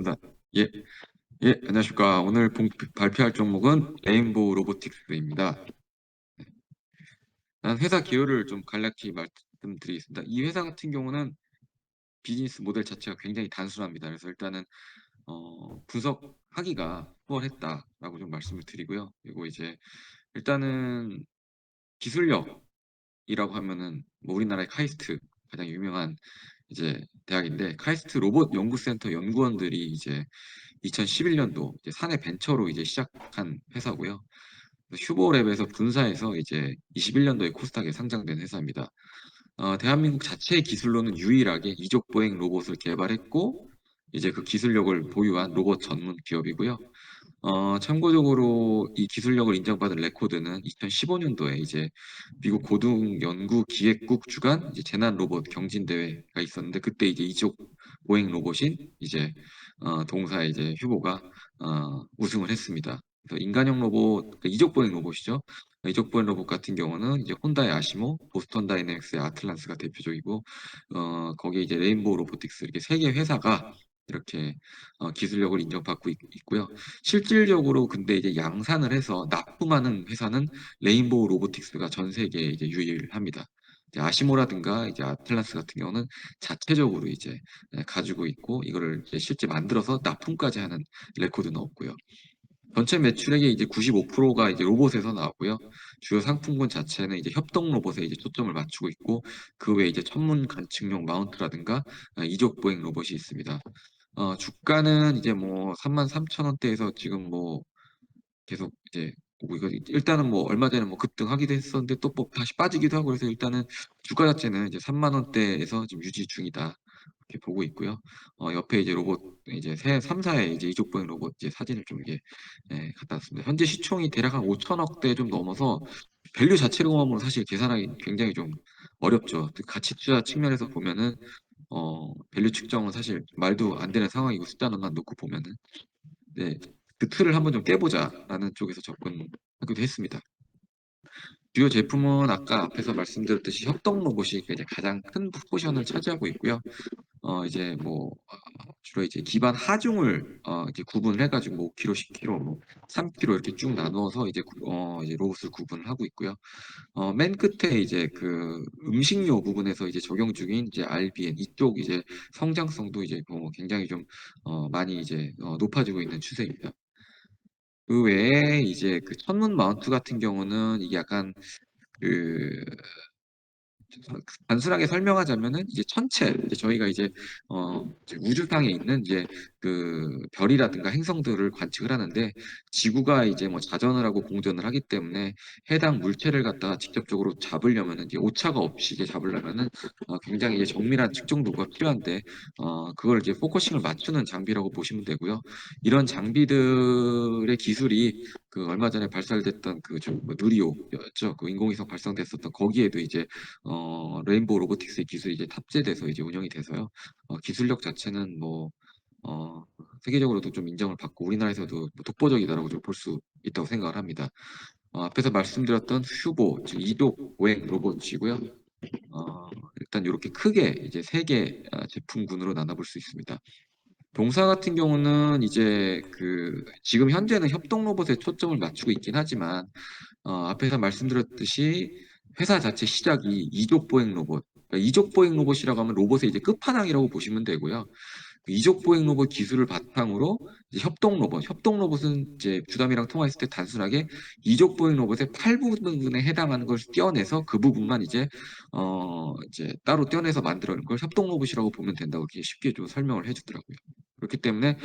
반갑습니다. 예, 안녕하십니까. 오늘 발표할 종목은 레인보우 로보틱스입니다. 난 회사 기여를 좀 간략히 말씀드리겠습니다. 이 회사 같은 경우는 비즈니스 모델 자체가 굉장히 단순합니다. 그래서 일단은 분석하기가 수월했다라고 좀 말씀을 드리고요. 그리고 이제 일단은 기술력이라고 하면은 뭐 우리나라의 카이스트 가장 유명한 이제 대학인데, 카이스트 로봇 연구센터 연구원들이 이제 2011년도 이제 사내 벤처로 이제 시작한 회사고요. 휴보랩에서 분사해서 이제 21년도에 코스닥에 상장된 회사입니다. 대한민국 자체의 기술로는 유일하게 이족 보행 로봇을 개발했고, 이제 그 기술력을 보유한 로봇 전문 기업이고요. 참고적으로 이 기술력을 인정받은 레코드는 2015년도에 이제 미국 고등연구기획국 주관 이제 재난 로봇 경진대회가 있었는데, 그때 이제 이족 보행 로봇인 이제 동사 이제 휴보가 우승을 했습니다. 그래서 인간형 로봇, 그러니까 이족 보행 로봇이죠. 이족 보행 로봇 같은 경우는 이제 혼다의 아시모, 보스턴 다이내믹스의 아틀란스가 대표적이고, 거기에 이제 레인보우 로보틱스 이렇게 세 개 회사가 이렇게 기술력을 인정받고 있고요. 실질적으로 근데 이제 양산을 해서 납품하는 회사는 레인보우 로보틱스가 전 세계에 이제 유일합니다. 이제 아시모라든가 이제 아틀란스 같은 경우는 자체적으로 이제 가지고 있고, 이거를 이제 실제 만들어서 납품까지 하는 레코드는 없고요. 전체 매출액의 이제 95%가 이제 로봇에서 나오고요. 주요 상품군 자체는 이제 협동 로봇에 이제 초점을 맞추고 있고, 그 외에 이제 천문 관측용 마운트라든가 이족 보행 로봇이 있습니다. 주가는 이제 뭐 33,000원대에서 지금 뭐 계속 이제 오고, 이거 일단은 뭐 얼마 전에 뭐 급등하기도 했었는데 또 뭐 다시 빠지기도 하고, 그래서 일단은 주가 자체는 이제 3만 원대에서 지금 유지 중이다, 이렇게 보고 있고요. 옆에 이제 로봇 이제 3사의 이제 이족 보행 로봇 이제 사진을 좀 이게 갖다 놨습니다. 현재 시총이 대략 한 5천억대 좀 넘어서 밸류 자체로만 사실 계산하기 굉장히 좀 어렵죠. 그 가치 투자 측면에서 보면은 밸류 측정은 사실 말도 안 되는 상황이고, 숫자만 놓고 보면은. 네, 그 틀을 한번 좀 깨보자라는 쪽에서 접근하기도 했습니다. 주요 제품은 아까 앞에서 말씀드렸듯이 협동 로봇이 이제 가장 큰 포션을 차지하고 있고요. 이제 뭐 주로 이제 기반 하중을 이제 구분을 해가지고 뭐 5kg, 10kg, 뭐 3kg 이렇게 쭉 나누어서 이제 이제 로봇을 구분을 하고 있고요. 맨 끝에 이제 그 음식료 부분에서 이제 적용 중인 이제 RBN 이쪽 이제 성장성도 이제 굉장히 좀 많이 이제 높아지고 있는 추세입니다. 그 외에 이제 그 천문 마운트 같은 경우는 이게 약간 그 단순하게 설명하자면은 이제 천체, 이제 저희가 이제 우주상에 있는 이제 그 별이라든가 행성들을 관측을 하는데, 지구가 이제 뭐 자전을 하고 공전을 하기 때문에 해당 물체를 갖다가 직접적으로 잡으려면은 이제 오차가 없이 이제 잡으려면은 굉장히 이제 정밀한 측정 도구가 필요한데, 그걸 이제 포커싱을 맞추는 장비라고 보시면 되고요. 이런 장비들의 기술이 그 얼마 전에 발사됐던 그뭐 누리호였죠. 그 인공위성 발사됐었던 거기에도 이제 레인보우 로보틱스의 기술이 이제 탑재돼서 이제 운영이 돼서요. 기술력 자체는 뭐 세계적으로도 좀 인정을 받고 우리나라에서도 뭐 독보적이다라고 좀 볼 수 있다고 생각을 합니다. 앞에서 말씀드렸던 휴보, 즉 이독 보행 로봇이고요. 일단 이렇게 크게 이제 세 개 제품군으로 나눠볼 수 있습니다. 동사 같은 경우는 이제 그 지금 현재는 협동 로봇에 초점을 맞추고 있긴 하지만, 앞에서 말씀드렸듯이 회사 자체 시작이 이족 보행 로봇, 그러니까 이족 보행 로봇이라고 하면 로봇의 이제 끝판왕이라고 보시면 되고요. 그 이족 보행 로봇 기술을 바탕으로 이제 협동 로봇은 이제 주담이랑 통화했을 때 단순하게 이족 보행 로봇의 팔 부분에 해당하는 걸 떼어내서 그 부분만 이제 따로 떼어내서 만들어낸 걸 협동 로봇이라고 보면 된다고 이렇게 쉽게 좀 설명을 해주더라고요. 그렇기 때문에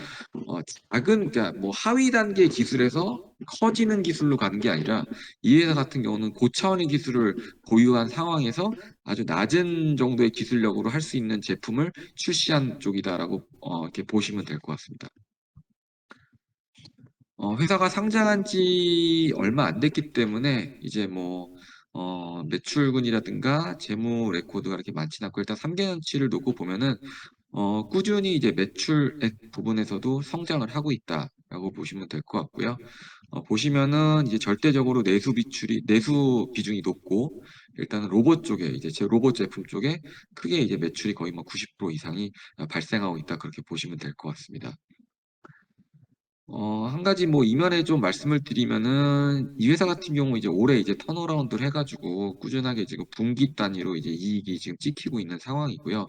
작은, 그러니까 뭐 하위 단계 기술에서 커지는 기술로 가는 게 아니라, 이 회사 같은 경우는 고차원의 기술을 보유한 상황에서 아주 낮은 정도의 기술력으로 할 수 있는 제품을 출시한 쪽이다라고 이렇게 보시면 될 것 같습니다. 회사가 상장한 지 얼마 안 됐기 때문에 이제 뭐 매출군이라든가 재무 레코드가 이렇게 많지는 않고, 일단 3개년치를 놓고 보면은 꾸준히 이제 매출액 부분에서도 성장을 하고 있다라고 보시면 될 것 같고요. 보시면은 이제 절대적으로 내수 비중이 높고, 일단은 로봇 쪽에 이제 제 로봇 제품 쪽에 크게 이제 매출이 거의 뭐 90% 이상이 발생하고 있다, 그렇게 보시면 될 것 같습니다. 한 가지 뭐 이면에 좀 말씀을 드리면은 이 회사 같은 경우 이제 올해 이제 턴어라운드를 해가지고 꾸준하게 지금 분기 단위로 이제 이익이 지금 찍히고 있는 상황이고요.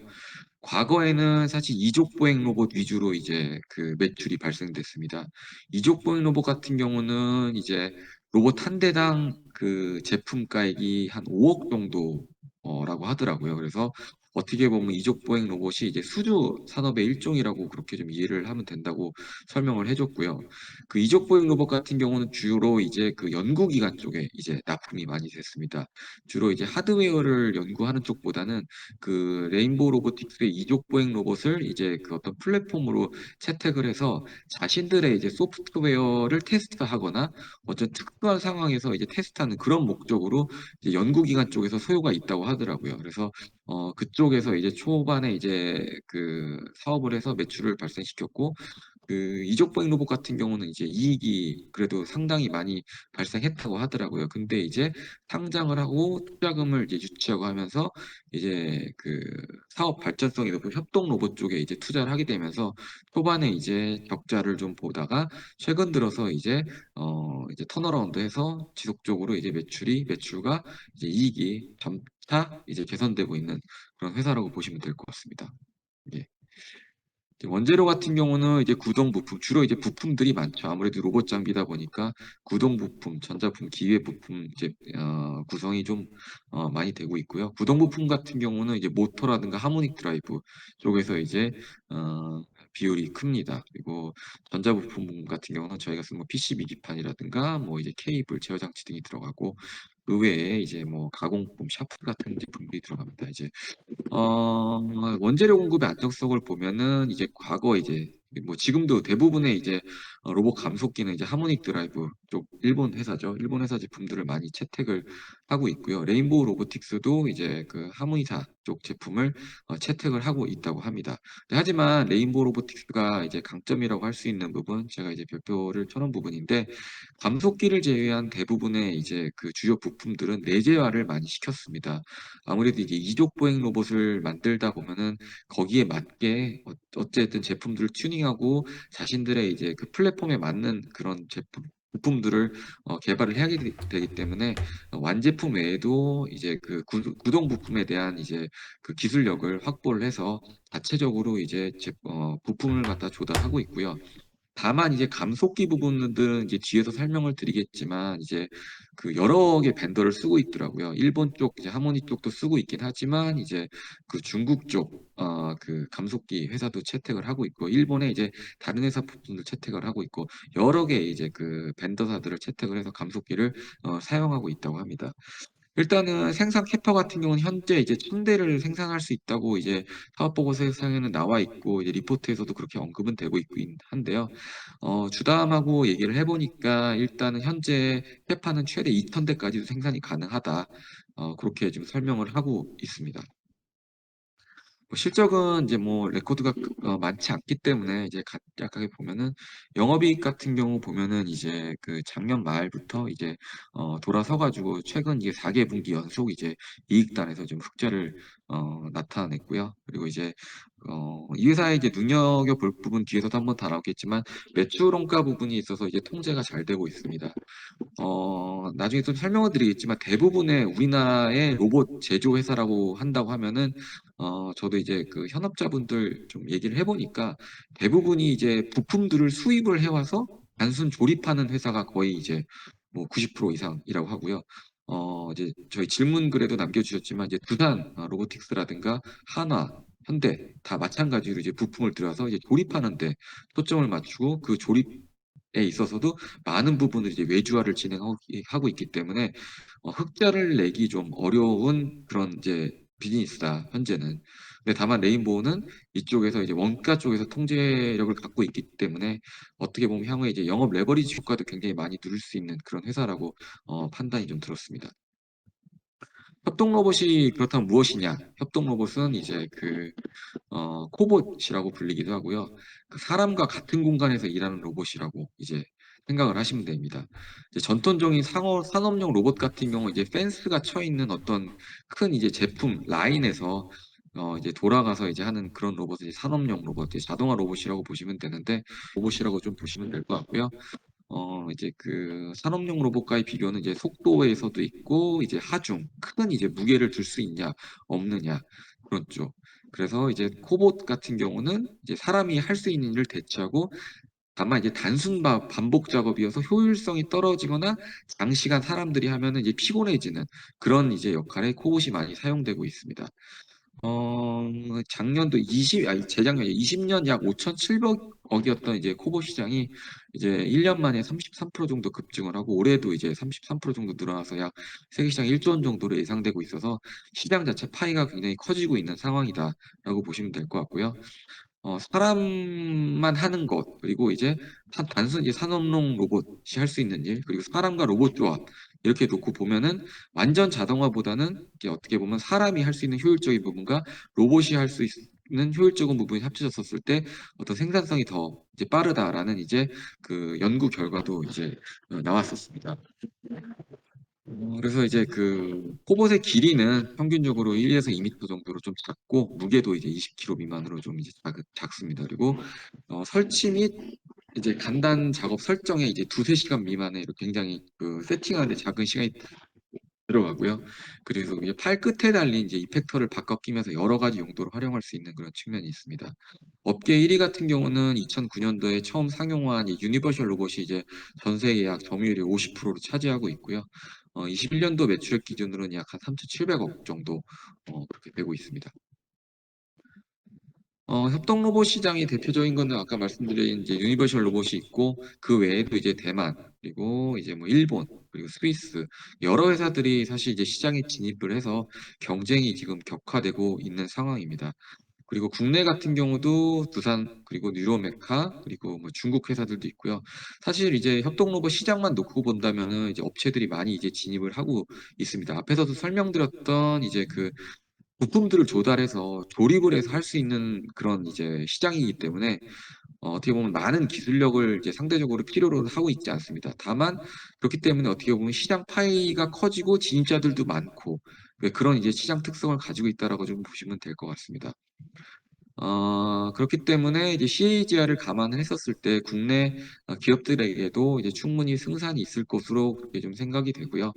과거에는 사실 이족 보행 로봇 위주로 이제 그 매출이 발생됐습니다. 이족 보행 로봇 같은 경우는 이제 로봇 한 대당 그 제품가액이 한 5억 정도라고 하더라고요. 그래서 어떻게 보면 이족 보행 로봇이 이제 수주 산업의 일종이라고 그렇게 좀 이해를 하면 된다고 설명을 해줬고요. 그 이족 보행 로봇 같은 경우는 주로 이제 그 연구기관 쪽에 이제 납품이 많이 됐습니다. 주로 이제 하드웨어를 연구하는 쪽보다는 그 레인보우 로보틱스의 이족 보행 로봇을 이제 그 어떤 플랫폼으로 채택을 해서 자신들의 이제 소프트웨어를 테스트하거나 어떤 특수한 상황에서 이제 테스트하는 그런 목적으로 이제 연구기관 쪽에서 소요가 있다고 하더라고요. 그래서 그쪽에서 이제 초반에 이제 그 사업을 해서 매출을 발생시켰고 그 이족 보행 로봇 같은 경우는 이제 이익이 그래도 상당히 많이 발생했다고 하더라고요. 근데 이제 상장을 하고 투자금을 이제 유치하고 하면서 이제 그 사업 발전성이 높은 협동 로봇 쪽에 이제 투자를 하게 되면서 초반에 이제 적자를 좀 보다가 최근 들어서 이제 턴어라운드해서 지속적으로 이제 매출과 이제 이익이 점차 이제 개선되고 있는 그런 회사라고 보시면 될 것 같습니다. 예. 이제 원재료 같은 경우는 이제 구동 부품, 주로 이제 부품들이 많죠. 아무래도 로봇 장비다 보니까 구동 부품, 전자부품, 기계 부품 이제 구성이 좀 많이 되고 있고요. 구동 부품 같은 경우는 이제 모터라든가 하모닉 드라이브 쪽에서 이제 어, 비율이 큽니다. 그리고 전자부품 같은 경우는 저희가 쓰는 뭐 PCB 기판이라든가 뭐 이제 케이블, 제어 장치 등이 들어가고 그 외에 이제 뭐 가공품, 샤프트 같은 제품들이 들어갑니다. 이제 원재료 공급의 안정성을 보면은 이제 과거 이제 뭐 지금도 대부분의 이제 로봇 감속기는 이제 하모닉 드라이브 쪽 일본 회사죠. 일본 회사 제품들을 많이 채택을 하고 있고요. 레인보우 로보틱스도 이제 그 하모니사 쪽 제품을 채택을 하고 있다고 합니다. 하지만 레인보우 로보틱스가 이제 강점이라고 할 수 있는 부분, 제가 이제 별표를 쳐놓은 부분인데 감속기를 제외한 대부분의 이제 그 주요 부품들은 내재화를 많이 시켰습니다. 아무래도 이제 이족 보행 로봇을 만들다 보면은 거기에 맞게 어쨌든 제품들을 튜닝하고 자신들의 이제 그 플랫폼에 맞는 그런 제품 부품들을 개발을 해야 되기 때문에 완제품 외에도 이제 그 구동 부품에 대한 이제 그 기술력을 확보를 해서 자체적으로 이제 부품을 갖다 조달하고 있고요. 다만 이제 감속기 부분들은 이제 뒤에서 설명을 드리겠지만 이제 그 여러 개 벤더를 쓰고 있더라고요. 일본 쪽 이제 하모니 쪽도 쓰고 있긴 하지만 이제 그 중국 쪽 그 감속기 회사도 채택을 하고 있고 일본에 이제 다른 회사 부품도 채택을 하고 있고 여러 개 이제 그 벤더사들을 채택을 해서 감속기를 사용하고 있다고 합니다. 일단은 생산 캐파 같은 경우는 현재 이제 1,000대를 생산할 수 있다고 이제 사업 보고서에는 나와 있고 이제 리포트에서도 그렇게 언급은 되고 있긴 한데요. 주담하고 얘기를 해보니까 일단은 현재 캐파는 최대 2,000대까지도 생산이 가능하다. 그렇게 지금 설명을 하고 있습니다. 뭐 실적은 이제 뭐 레코드가 많지 않기 때문에 이제 간략하게 보면은 영업이익 같은 경우 보면은 이제 그 작년 말부터 이제 돌아서 가지고 최근 이게 4개분기 연속 이제 이익단에서 좀 흑자를 나타냈고요. 그리고 이제 이 회사에 이제 눈여겨볼 부분 뒤에서도 한번 다루겠지만 매출 원가 부분이 있어서 이제 통제가 잘 되고 있습니다. 나중에 좀 설명을 드리겠지만 대부분의 우리나라의 로봇 제조 회사라고 한다고 하면은 저도 이제 그 현업자분들 좀 얘기를 해보니까 대부분이 이제 부품들을 수입을 해와서 단순 조립하는 회사가 거의 이제 뭐 90% 이상이라고 하고요. 이제 저희 질문 글에도 남겨주셨지만 이제 두산 로보틱스라든가 한화, 현대 다 마찬가지로 이제 부품을 들여서 이제 조립하는데 초점을 맞추고 그 조립에 있어서도 많은 부분을 이제 외주화를 진행하고 있기 때문에 흑자를 내기 좀 어려운 그런 이제 비즈니스다 현재는. 근데 다만 레인보우는 이쪽에서 이제 원가 쪽에서 통제력을 갖고 있기 때문에 어떻게 보면 향후에 이제 영업 레버리지 효과도 굉장히 많이 누릴 수 있는 그런 회사라고 판단이 좀 들었습니다. 협동 로봇이 그렇다면 무엇이냐? 협동 로봇은 이제 그 코봇이라고 불리기도 하고요. 그 사람과 같은 공간에서 일하는 로봇이라고 이제 생각을 하시면 됩니다. 이제 전통적인 산업용 로봇 같은 경우 이제 펜스가 쳐 있는 어떤 큰 이제 제품 라인에서 이제 돌아가서 이제 하는 그런 로봇을 이제 산업용 로봇, 이제 자동화 로봇이라고 보시면 되는데 로봇이라고 좀 보시면 될 것 같고요. 이제 그 산업용 로봇과의 비교는 이제 속도에서도 있고 이제 하중, 큰 이제 무게를 들 수 있냐 없느냐 그런 쪽. 그래서 이제 코봇 같은 경우는 이제 사람이 할 수 있는 일을 대체하고 다만 이제 단순 반복 작업이어서 효율성이 떨어지거나 장시간 사람들이 하면은 이제 피곤해지는 그런 이제 역할에 코봇이 많이 사용되고 있습니다. 작년도 20, 재작년 20년 약 5,700억이었던 이제 코보 시장이 이제 1년 만에 33% 정도 급증을 하고 올해도 이제 33% 정도 늘어나서 약 세계 시장 1조 원 정도로 예상되고 있어서 시장 자체 파이가 굉장히 커지고 있는 상황이다라고 보시면 될 것 같고요. 사람만 하는 것, 그리고 이제 단순히 산업용 로봇이 할 수 있는 일, 그리고 사람과 로봇 조합, 이렇게 놓고 보면은 완전 자동화보다는 이게 어떻게 보면 사람이 할 수 있는 효율적인 부분과 로봇이 할 수 있는 효율적인 부분이 합쳐졌었을 때 어떤 생산성이 더 이제 빠르다라는 이제 그 연구 결과도 이제 나왔었습니다. 그래서 이제 그 코봇의 길이는 평균적으로 1에서 2m 정도로 좀 작고 무게도 이제 20kg 미만으로 좀 이제 작습니다. 그리고 설치 및 이제 간단 작업 설정에 이제 두세 시간 미만의 이렇게 굉장히 그 세팅하는데 작은 시간이 들어가고요. 그래서 이제 팔 끝에 달린 이제 이펙터를 바꿔 끼면서 여러 가지 용도로 활용할 수 있는 그런 측면이 있습니다. 업계 1위 같은 경우는 2009년도에 처음 상용화한 이 유니버셜 로봇이 이제 전 세계 약 점유율이 50%로 차지하고 있고요. 21년도 매출액 기준으로는 약 한 3,700억 정도 그렇게 되고 있습니다. 협동 로봇 시장의 대표적인 거는 아까 말씀드린 이제 유니버셜 로봇이 있고 그 외에도 이제 대만 그리고 이제 뭐 일본 그리고 스위스 여러 회사들이 사실 이제 시장에 진입을 해서 경쟁이 지금 격화되고 있는 상황입니다. 그리고 국내 같은 경우도 두산 그리고 뉴로메카 그리고 뭐 중국 회사들도 있고요. 사실 이제 협동 로봇 시장만 놓고 본다면은 이제 업체들이 많이 이제 진입을 하고 있습니다. 앞에서도 설명드렸던 이제 그 부품들을 조달해서 조립을 해서 할 수 있는 그런 이제 시장이기 때문에 어떻게 보면 많은 기술력을 이제 상대적으로 필요로 하고 있지 않습니다. 다만 그렇기 때문에 어떻게 보면 시장 파이가 커지고 진입자들도 많고 그런 이제 시장 특성을 가지고 있다라고 좀 보시면 될 것 같습니다. 그렇기 때문에 이제 CAGR을 감안했었을 때 국내 기업들에게도 이제 충분히 승산이 있을 것으로 그렇게 좀 생각이 되고요.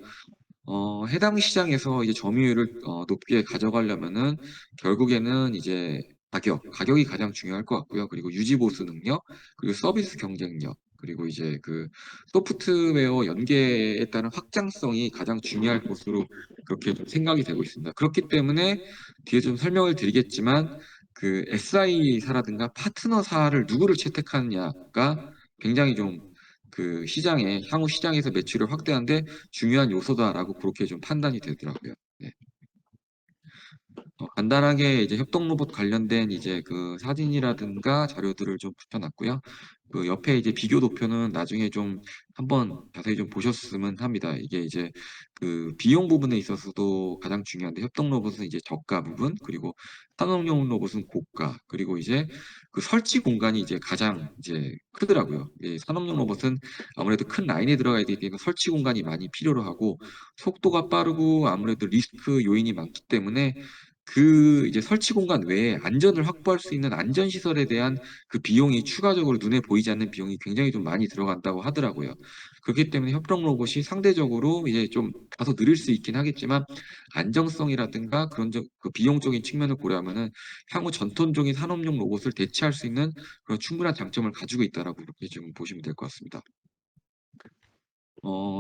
해당 시장에서 이제 점유율을 높게 가져가려면은 결국에는 이제 가격이 가장 중요할 것 같고요. 그리고 유지 보수 능력, 그리고 서비스 경쟁력, 그리고 이제 그 소프트웨어 연계에 따른 확장성이 가장 중요할 것으로 그렇게 좀 생각이 되고 있습니다. 그렇기 때문에 뒤에 좀 설명을 드리겠지만 그 SI사라든가 파트너사를 누구를 채택하느냐가 굉장히 좀 그 시장에 향후 시장에서 매출을 확대하는데 중요한 요소다라고 그렇게 좀 판단이 되더라고요. 네. 간단하게 이제 협동 로봇 관련된 이제 그 사진이라든가 자료들을 좀 붙여놨고요. 그 옆에 이제 비교 도표는 나중에 좀 한번 자세히 좀 보셨으면 합니다. 이게 이제 그 비용 부분에 있어서도 가장 중요한데 협동 로봇은 이제 저가 부분, 그리고 산업용 로봇은 고가, 그리고 이제 그 설치 공간이 이제 가장 이제 크더라고요. 산업용 로봇은 아무래도 큰 라인에 들어가야 되기 때문에 설치 공간이 많이 필요로 하고 속도가 빠르고 아무래도 리스크 요인이 많기 때문에 그 이제 설치 공간 외에 안전을 확보할 수 있는 안전 시설에 대한 그 비용이 추가적으로 눈에 보이지 않는 비용이 굉장히 좀 많이 들어간다고 하더라고요. 그렇기 때문에 협동 로봇이 상대적으로 이제 좀 다소 느릴 수 있긴 하겠지만 안정성이라든가 그 비용적인 측면을 고려하면은 향후 전통적인 산업용 로봇을 대체할 수 있는 그런 충분한 장점을 가지고 있다라고 이렇게 좀 보시면 될 것 같습니다.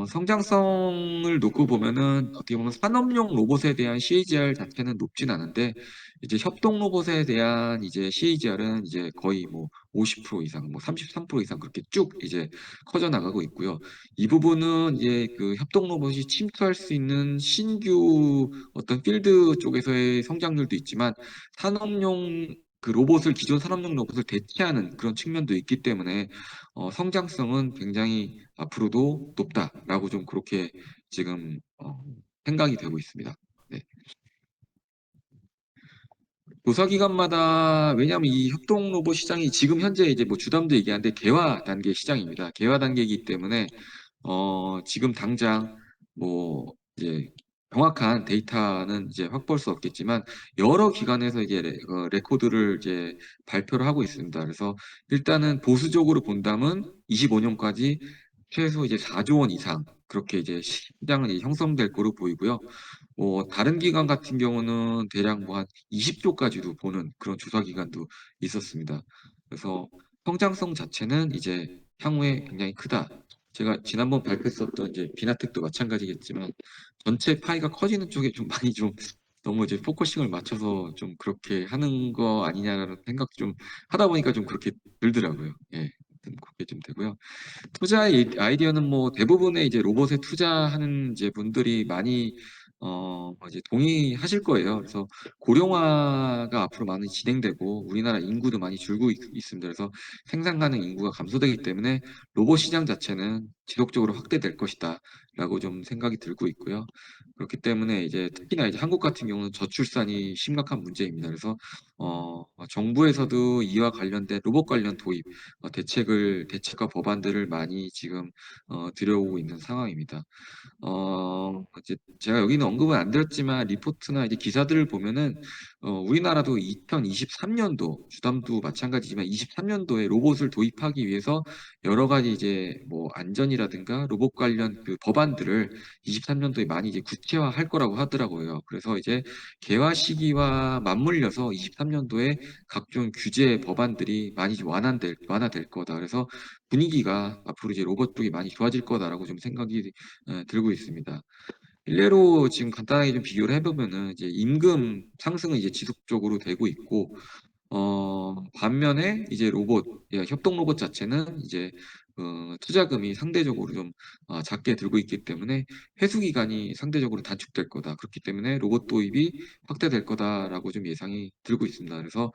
성장성을 놓고 보면은 어떻게 보면 산업용 로봇에 대한 CAGR 자체는 높진 않은데 이제 협동 로봇에 대한 이제 CAGR은 이제 거의 뭐 50% 이상, 뭐 33% 이상 그렇게 쭉 이제 커져 나가고 있고요. 이 부분은 이제 그 협동 로봇이 침투할 수 있는 신규 어떤 필드 쪽에서의 성장률도 있지만 산업용 그 로봇을 기존 산업용 로봇을 대체하는 그런 측면도 있기 때문에 성장성은 굉장히 앞으로도 높다라고 좀 그렇게 지금 생각이 되고 있습니다. 네. 조사기관마다 왜냐하면 이 협동 로봇 시장이 지금 현재 이제 뭐 주담도 얘기하는데 개화 단계 시장입니다. 개화 단계이기 때문에 지금 당장 뭐 이제 정확한 데이터는 이제 확보할 수 없겠지만 여러 기관에서 이제 레코드를 이제 발표를 하고 있습니다. 그래서 일단은 보수적으로 본다면 25년까지 최소 이제 4조 원 이상 그렇게 이제 시장은 이제 형성될 거로 보이고요. 뭐 다른 기관 같은 경우는 대략 뭐 한 20조까지도 보는 그런 조사 기관도 있었습니다. 그래서 성장성 자체는 이제 향후에 굉장히 크다. 제가 지난번 발표했었던 이제 비나텍도 마찬가지겠지만 전체 파이가 커지는 쪽에 좀 많이 좀 너무 이제 포커싱을 맞춰서 좀 그렇게 하는 거 아니냐라는 생각 좀 하다 보니까 좀 그렇게 들더라고요. 예. 아무튼 그렇게 좀 되고요. 투자의 아이디어는 뭐 대부분의 이제 로봇에 투자하는 이제 분들이 많이 이제 동의하실 거예요. 그래서 고령화가 앞으로 많이 진행되고 우리나라 인구도 많이 줄고 있습니다. 그래서 생산 가능 인구가 감소되기 때문에 로봇 시장 자체는 지속적으로 확대될 것이다라고 좀 생각이 들고 있고요. 그렇기 때문에 이제 특히나 이제 한국 같은 경우는 저출산이 심각한 문제입니다. 그래서 정부에서도 이와 관련된 로봇 관련 도입 대책과 법안들을 많이 지금 들여오고 있는 상황입니다. 이제 제가 여기는 언급은 안 드렸지만 리포트나 이제 기사들을 보면은 우리나라도 2023년도 주담도 마찬가지지만 23년도에 로봇을 도입하기 위해서 여러 가지 이제 뭐 안전이라든가 로봇 관련 그 법안들을 23년도에 많이 이제 구체화할 거라고 하더라고요. 그래서 이제 개화 시기와 맞물려서 23년도에 각종 규제 법안들이 많이 완화될 거다. 그래서 분위기가 앞으로 이제 로봇 쪽이 많이 좋아질 거다라고 좀 생각이 들고 있습니다. 일례로 지금 간단하게 좀 비교를 해보면은 이제 임금 상승은 이제 지속적으로 되고 있고 반면에 이제 협동 로봇 자체는 이제 투자금이 상대적으로 좀 작게 들고 있기 때문에 회수 기간이 상대적으로 단축될 거다. 그렇기 때문에 로봇 도입이 확대될 거다라고 좀 예상이 들고 있습니다. 그래서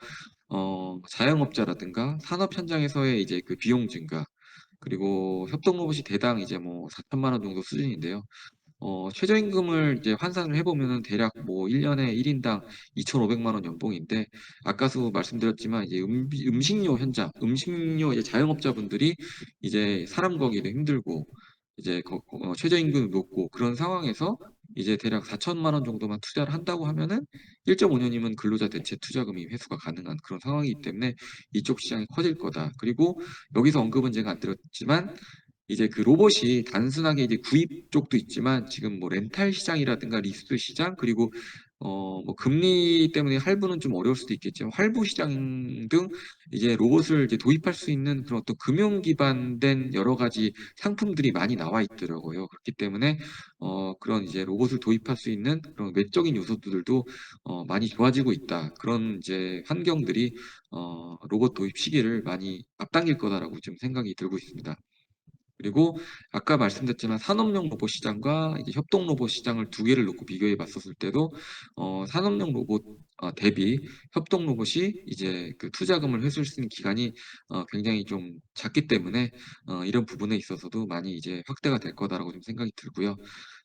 자영업자라든가 산업 현장에서의 이제 그 비용 증가 그리고 협동 로봇이 대당 이제 뭐 4천만 원 정도 수준인데요. 최저임금을 이제 환산을 해보면은 대략 뭐 1년에 1인당 2,500만 원 연봉인데, 아까도 말씀드렸지만 이제 음식료 현장, 음식료 이제 자영업자분들이 이제 사람 구하기도 힘들고, 이제 최저임금이 높고 그런 상황에서 이제 대략 4천만 원 정도만 투자를 한다고 하면은 1.5년이면 근로자 대체 투자금이 회수가 가능한 그런 상황이기 때문에 이쪽 시장이 커질 거다. 그리고 여기서 언급은 제가 안 드렸지만 이제 그 로봇이 단순하게 이제 구입 쪽도 있지만 지금 뭐 렌탈 시장이라든가 리스 시장 그리고 뭐 금리 때문에 할부는 좀 어려울 수도 있겠지만 할부 시장 등 이제 로봇을 이제 도입할 수 있는 그런 어떤 금융 기반된 여러 가지 상품들이 많이 나와 있더라고요. 그렇기 때문에 그런 이제 로봇을 도입할 수 있는 그런 외적인 요소들도 많이 좋아지고 있다. 그런 이제 환경들이 로봇 도입 시기를 많이 앞당길 거다라고 좀 생각이 들고 있습니다. 그리고 아까 말씀드렸지만 산업용 로봇 시장과 이제 협동 로봇 시장을 두 개를 놓고 비교해 봤었을 때도 산업용 로봇 대비 협동 로봇이 이제 그 투자금을 회수할 수 있는 기간이 굉장히 좀 작기 때문에 이런 부분에 있어서도 많이 이제 확대가 될 거다라고 좀 생각이 들고요.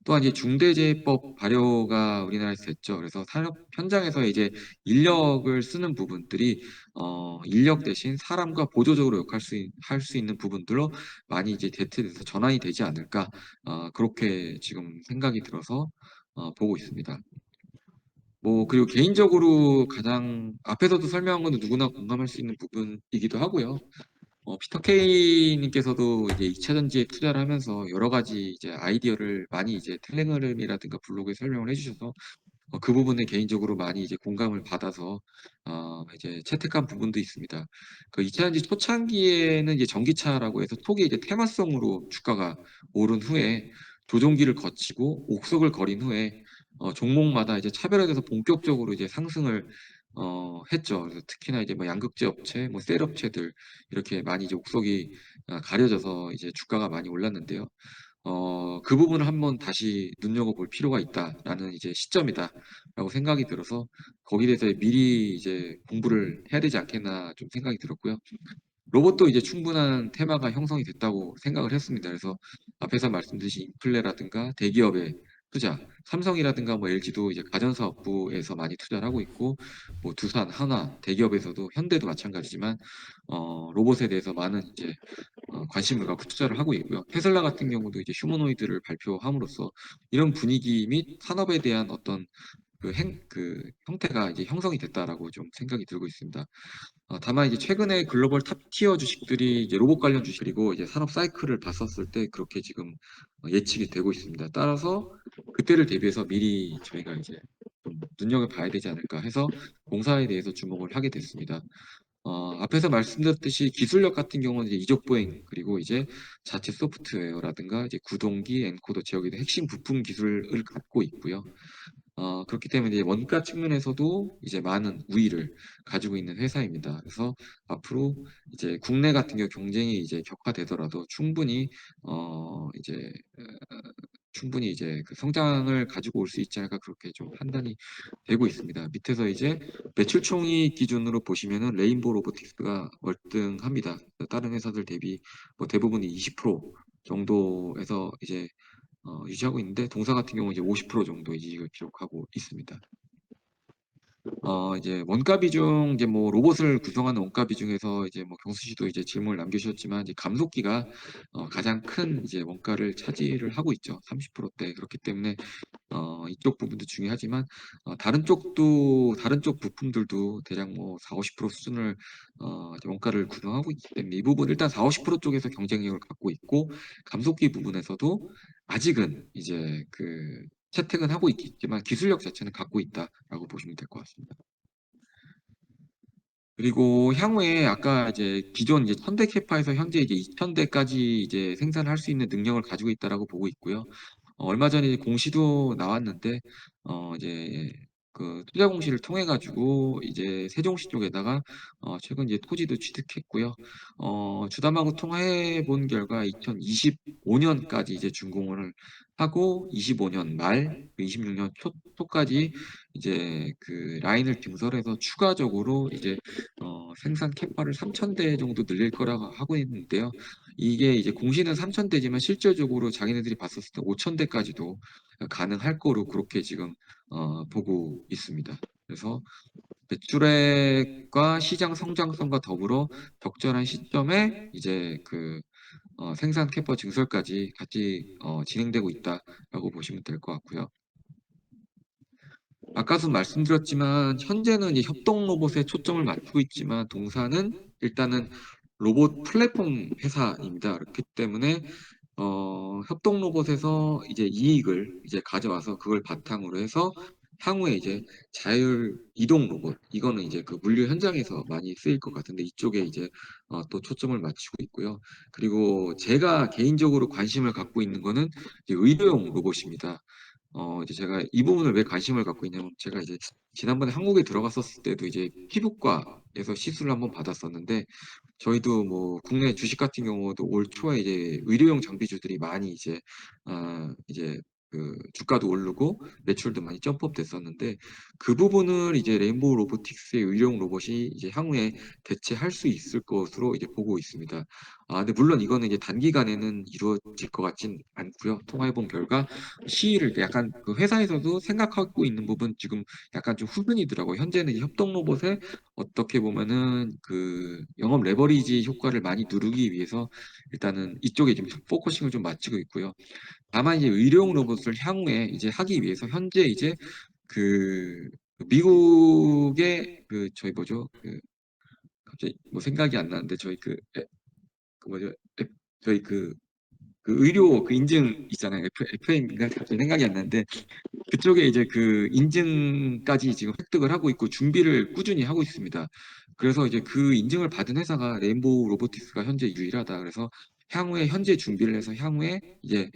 또한 이제 중대재해법 발효가 우리나라에서 됐죠. 그래서 산업 현장에서 이제 인력을 쓰는 부분들이 인력 대신 사람과 보조적으로 할 수 있는 부분들로 많이 이제 대체돼서 전환이 되지 않을까 그렇게 지금 생각이 들어서 보고 있습니다. 뭐 그리고 개인적으로 가장 앞에서도 설명한 건 누구나 공감할 수 있는 부분이기도 하고요. 피터 케이님께서도 이제 2차 전지에 투자를 하면서 여러 가지 이제 아이디어를 많이 이제 텔레그램이라든가 블로그에 설명을 해주셔서 그 부분에 개인적으로 많이 이제 공감을 받아서 이제 채택한 부분도 있습니다. 그 2차 전지 초창기에는 이제 전기차라고 해서 초기에 이제 테마성으로 주가가 오른 후에 조종기를 거치고 옥석을 거린 후에 종목마다 이제 차별화돼서 본격적으로 이제 상승을 했죠. 그래서 특히나 이제 뭐 양극재 업체, 뭐 셀 업체들 이렇게 많이 이제 옥석이 가려져서 이제 주가가 많이 올랐는데요. 그 부분을 한번 다시 눈여겨볼 필요가 있다라는 이제 시점이다라고 생각이 들어서 거기에 대해서 미리 이제 공부를 해야 되지 않겠나 좀 생각이 들었고요. 로봇도 이제 충분한 테마가 형성이 됐다고 생각을 했습니다. 그래서 앞에서 말씀드린 인플레라든가 대기업의 투자, 삼성이라든가 뭐 LG도 이제 가전사업부에서 많이 투자를 하고 있고, 뭐 두산, 한화, 대기업에서도 현대도 마찬가지지만 로봇에 대해서 많은 이제 관심을 갖고 투자를 하고 있고요. 테슬라 같은 경우도 이제 휴머노이드를 발표함으로써 이런 분위기 및 산업에 대한 어떤 그 형태가 이제 형성이 됐다라고 좀 생각이 들고 있습니다. 다만 이제 최근에 글로벌 탑티어 주식들이 이제 로봇 관련 주식 그리고 이제 산업 사이클을 봤었을 때 그렇게 지금 예측이 되고 있습니다. 따라서 그때를 대비해서 미리 저희가 이제 좀 눈여겨봐야 되지 않을까 해서 공사에 대해서 주목을 하게 됐습니다. 앞에서 말씀드렸듯이 기술력 같은 경우는 이제 이족 보행 그리고 이제 자체 소프트웨어라든가 이제 구동기, 엔코더 제어기 등 핵심 부품 기술을 갖고 있고요. 그렇기 때문에 이제 원가 측면에서도 이제 많은 우위를 가지고 있는 회사입니다. 그래서 앞으로 이제 국내 같은 경우 경쟁이 이제 격화되더라도 이제 충분히 이제 그 성장을 가지고 올 수 있지 않을까 그렇게 좀 판단이 되고 있습니다. 밑에서 이제 매출 총액 기준으로 보시면은 레인보우 로보틱스가 월등합니다. 다른 회사들 대비 뭐 대부분이 20% 정도에서 이제 유지하고 있는데 동사 같은 경우 이제 50% 정도 이익을 기록하고 있습니다. 이제 원가 비중 이제 뭐 로봇을 구성하는 원가 비중에서 이제 뭐 경수 씨도 이제 질문을 남기셨지만 이제 감속기가 가장 큰 이제 원가를 차지를 하고 있죠. 30%대. 그렇기 때문에 이쪽 부분도 중요하지만 다른 쪽 부품들도 대략 뭐 4, 50% 수준을 이제 원가를 구성하고 있기 때문에 이 부분 일단 4, 50% 쪽에서 경쟁력을 갖고 있고 감속기 부분에서도 아직은 이제 그 채택은 하고 있겠지만 기술력 자체는 갖고 있다라고 보시면 될 것 같습니다. 그리고 향후에 아까 이제 기존 이제 1000대 캐파에서 현재 이제 2000대까지 이제 생산할 수 있는 능력을 가지고 있다라고 보고 있고요. 얼마 전에 공시도 나왔는데 이제 그 투자 공시를 통해 가지고 이제 세종시 쪽에다가 최근 이제 토지도 취득했고요. 주담하고 통화해 본 결과 2025년까지 이제 준공을 하고 25년 말, 26년 초까지 이제 그 라인을 증설해서 추가적으로 이제 생산 캐파를 3,000대 정도 늘릴 거라고 하고 있는데요. 이게 이제 공시는 3,000대지만 실질적으로 자기네들이 봤었을 때 5,000대까지도 가능할 거로 그렇게 지금 보고 있습니다. 그래서 매출액과 시장 성장성과 더불어 적절한 시점에 이제 그 생산 캐파 증설까지 같이 진행되고 있다라고 보시면 될 것 같고요. 아까도 말씀드렸지만 현재는 이제 협동 로봇에 초점을 맞추고 있지만 동사는 일단은 로봇 플랫폼 회사입니다. 그렇기 때문에 협동 로봇에서 이제 이익을 이제 가져와서 그걸 바탕으로 해서 향후에 이제 자율 이동 로봇 이거는 이제 그 물류 현장에서 많이 쓰일 것 같은데 이쪽에 이제 또 초점을 맞추고 있고요. 그리고 제가 개인적으로 관심을 갖고 있는 거는 이제 의료용 로봇입니다. 이제 제가 이 부분을 왜 관심을 갖고 있냐면 제가 이제 지난번에 한국에 들어갔었을 때도 이제 피부과에서 시술을 한번 받았었는데 저희도 뭐 국내 주식 같은 경우도 올 초에 이제 의료용 장비주들이 많이 이제 그 주가도 오르고 매출도 많이 점프업 됐었는데 그 부분을 이제 레인보우 로보틱스의 의료용 로봇이 이제 향후에 대체할 수 있을 것으로 이제 보고 있습니다. 근데 물론 이거는 이제 단기간에는 이루어질 것 같진 않고요. 통화해본 결과 시의를 약간 그 회사에서도 생각하고 있는 부분 지금 약간 좀 후순위더라고요. 현재는 이 협동 로봇에 어떻게 보면은 그 영업 레버리지 효과를 많이 누르기 위해서 일단은 이쪽에 좀 포커싱을 좀 맞추고 있고요. 다만 이제 의료용 로봇을 향후에 이제 하기 위해서 현재 이제 그 미국의 그 저희 뭐죠? 그 갑자기 뭐 생각이 안 나는데 저희 그 뭐죠? 저희 그 의료 그 인증 있잖아요. FM인가 갑자기 생각이 안 나는데 그쪽에 이제 그 인증까지 지금 획득을 하고 있고 준비를 꾸준히 하고 있습니다. 그래서 이제 그 인증을 받은 회사가 레인보우 로보틱스가 현재 유일하다. 그래서 향후에 현재 준비를 해서 향후에 이제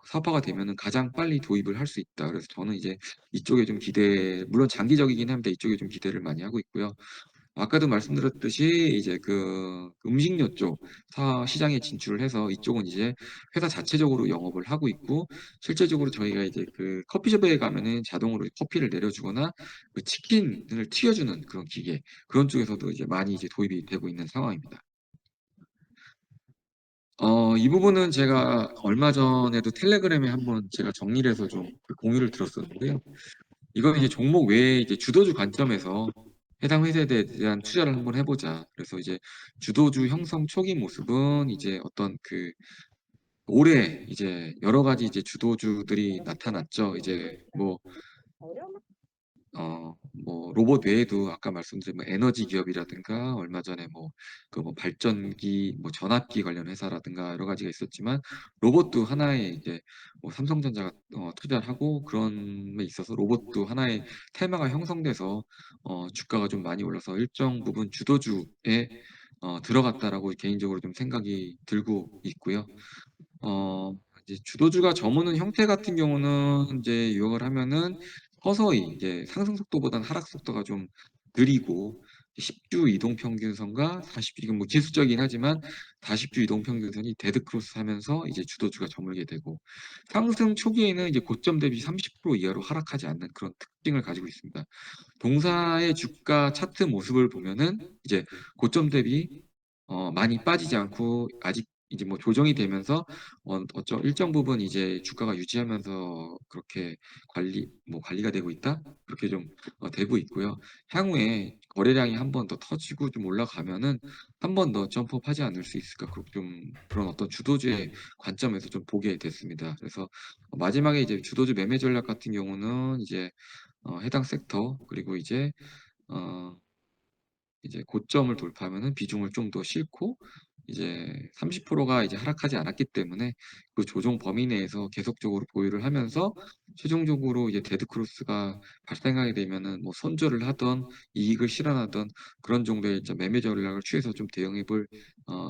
사업화가 되면은 가장 빨리 도입을 할 수 있다. 그래서 저는 이제 이쪽에 좀 물론 장기적이긴 합니다. 이쪽에 좀 기대를 많이 하고 있고요. 아까도 말씀드렸듯이 이제 그 음식료 쪽 시장에 진출을 해서 이쪽은 이제 회사 자체적으로 영업을 하고 있고 실제적으로 저희가 이제 그 커피숍에 가면은 자동으로 커피를 내려주거나 그 치킨을 튀겨주는 그런 기계 그런 쪽에서도 이제 많이 이제 도입이 되고 있는 상황입니다. 이 부분은 제가 얼마 전에도 텔레그램에 한번 제가 정리를 해서 좀그 공유를 들었었는데요. 이건 이제 종목 외에 이제 주도주 관점에서 해당 회사에 대한 투자를 한번 해보자. 그래서 이제 주도주 형성 초기 모습은 이제 어떤 그 올해 이제 여러 가지 이제 주도주들이 나타났죠. 이제 뭐 뭐 로봇 외에도 아까 말씀드린 뭐 에너지 기업이라든가 얼마 전에 뭐 그 뭐 발전기 뭐 전압기 관련 회사라든가 여러 가지가 있었지만 로봇도 하나의 이제 뭐 삼성전자가 투자를 하고 그런 데 있어서 로봇도 하나의 테마가 형성돼서 주가가 좀 많이 올라서 일정 부분 주도주에 들어갔다라고 개인적으로 좀 생각이 들고 있고요. 어, 이제 주도주가 저무는 형태 같은 경우는 이제 유형을 하면은 서서히 이제 상승 속도보다는 하락 속도가 좀 느리고 10주 이동 평균선과 40주 이건 뭐 기술적이긴 하지만 40주 이동 평균선이 데드 크로스 하면서 이제 주도주가 저물게 되고 상승 초기에는 이제 고점 대비 30% 이하로 하락하지 않는 그런 특징을 가지고 있습니다. 동사의 주가 차트 모습을 보면은 이제 고점 대비 많이 빠지지 않고 아직 이제 뭐 조정이 되면서 어쩌 일정 부분 이제 주가가 유지하면서 그렇게 관리가 되고 있다 그렇게 좀 되고 있고요. 향후에 거래량이 한 번 더 터지고 좀 올라가면은 한 번 더 점프업하지 않을 수 있을까 좀 그런 어떤 주도주의 관점에서 좀 보게 됐습니다. 그래서 마지막에 이제 주도주 매매 전략 같은 경우는 해당 섹터 그리고 이제 고점을 돌파하면은 비중을 좀 더 싣고 이제 30%가 이제 하락하지 않았기 때문에 그 조정 범위 내에서 계속적으로 보유를 하면서 최종적으로 이제 데드 크로스가 발생하게 되면은 뭐 손절을 하던 이익을 실현하던 그런 정도의 이제 매매 전략을 취해서 좀 대응해 볼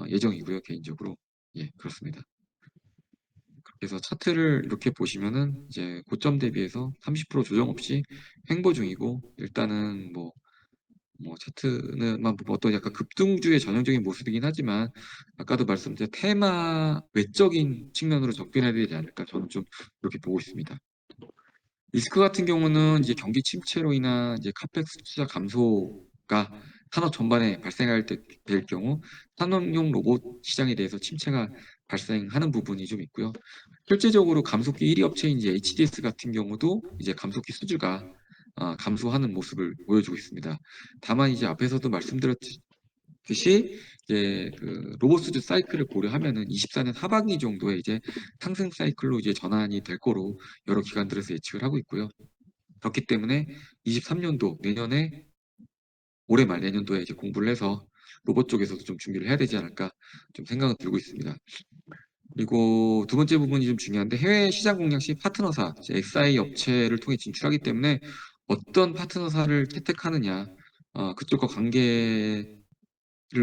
예정이고요, 개인적으로. 예, 그렇습니다. 그래서 차트를 이렇게 보시면은 이제 고점 대비해서 30% 조정 없이 횡보 중이고 일단은 뭐 차트는 뭐 어떤 약간 급등주의 전형적인 모습이긴 하지만 아까도 말씀드린 테마 외적인 측면으로 접근해야 되지 않을까 저는 좀 그렇게 보고 있습니다. 리스크 같은 경우는 이제 경기 침체로 인한 이제 카펙스 투자 감소가 산업 전반에 발생할 때 될 경우 산업용 로봇 시장에 대해서 침체가 발생하는 부분이 좀 있고요. 실제적으로 감속기 1위 업체인 이제 HDS 같은 경우도 이제 감속기 수주가 감소하는 모습을 보여주고 있습니다. 다만 이제 앞에서도 말씀드렸듯이 이제 그 로봇 수주 사이클을 고려하면은 24년 하반기 정도에 이제 상승 사이클로 이제 전환이 될 거로 여러 기관들에서 예측을 하고 있고요. 그렇기 때문에 23년도 내년에 올해 말 내년도에 이제 공부를 해서 로봇 쪽에서도 좀 준비를 해야 되지 않을까 좀 생각은 들고 있습니다. 그리고 두 번째 부분이 좀 중요한데 해외 시장 공략 시 파트너사, 이제 SI 업체를 통해 진출하기 때문에 어떤 파트너사를 채택하느냐, 그쪽과 관계를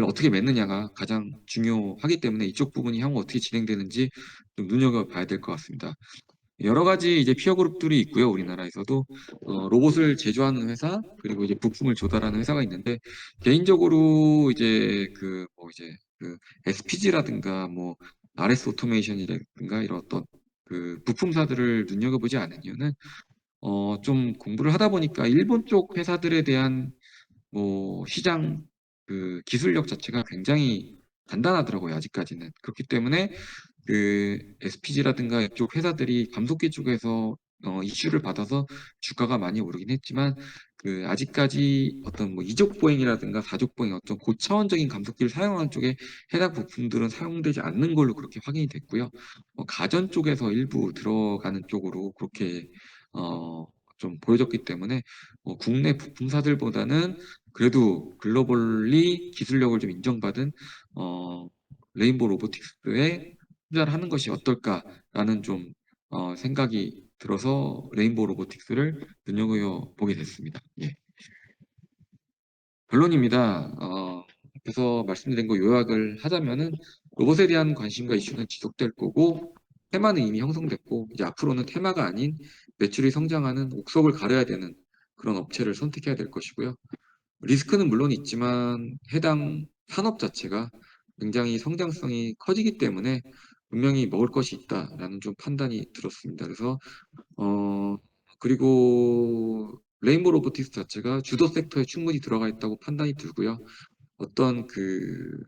어떻게 맺느냐가 가장 중요하기 때문에 이쪽 부분이 향후 어떻게 진행되는지 좀 눈여겨봐야 될 것 같습니다. 여러 가지 이제 피어 그룹들이 있고요. 우리나라에서도 로봇을 제조하는 회사 그리고 이제 부품을 조달하는 회사가 있는데 개인적으로 그 SPG라든가 뭐 RS 오토메이션이라든가 이런 어떤 그 부품사들을 눈여겨보지 않은 이유는 좀 공부를 하다 보니까 일본 쪽 회사들에 대한 뭐 시장 그 기술력 자체가 굉장히 단단하더라고요. 아직까지는 그렇기 때문에 그 SPG라든가 이쪽 회사들이 감속기 쪽에서 이슈를 받아서 주가가 많이 오르긴 했지만 그 아직까지 어떤 뭐 이족 보행이라든가 사족 보행 어떤 고차원적인 감속기를 사용하는 쪽에 해당 부품들은 사용되지 않는 걸로 그렇게 확인이 됐고요. 가전 쪽에서 일부 들어가는 쪽으로 그렇게 어, 좀 보여졌기 때문에 국내 부품사들보다는 그래도 글로벌리 기술력을 좀 인정받은 어, 레인보우 로보틱스에 투자를 하는 것이 어떨까라는 좀 생각이 들어서 레인보우 로보틱스를 눈여겨 보게 됐습니다. 예. 결론입니다. 앞에서 말씀드린 거 요약을 하자면은 로봇에 대한 관심과 이슈는 지속될 거고 테마는 이미 형성됐고 이제 앞으로는 테마가 아닌 매출이 성장하는 옥석을 가려야 되는 그런 업체를 선택해야 될 것이고요. 리스크는 물론 있지만 해당 산업 자체가 굉장히 성장성이 커지기 때문에 분명히 먹을 것이 있다라는 좀 판단이 들었습니다. 그래서 어 그리고 레인보우 로보틱스 자체가 주도 섹터에 충분히 들어가 있다고 판단이 들고요. 어떤 그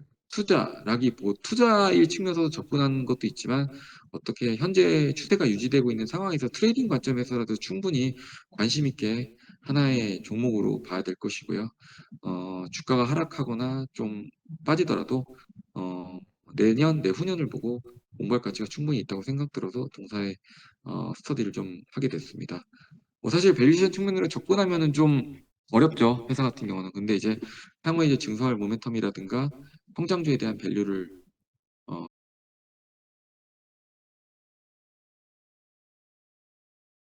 투자일 측면에서 접근하는 것도 있지만 어떻게 현재 추세가 유지되고 있는 상황에서 트레이딩 관점에서라도 충분히 관심 있게 하나의 종목으로 봐야 될 것이고요. 주가가 하락하거나 좀 빠지더라도 어, 내년, 내후년을 보고 공부할 가치가 충분히 있다고 생각 들어서 동사의 스터디를 좀 하게 됐습니다. 뭐 사실 밸류에이션 측면으로 접근하면은 좀 어렵죠. 회사 같은 경우는. 근데 이제 향후에 이제 증서할 모멘텀이라든가 성장주에 대한 밸류를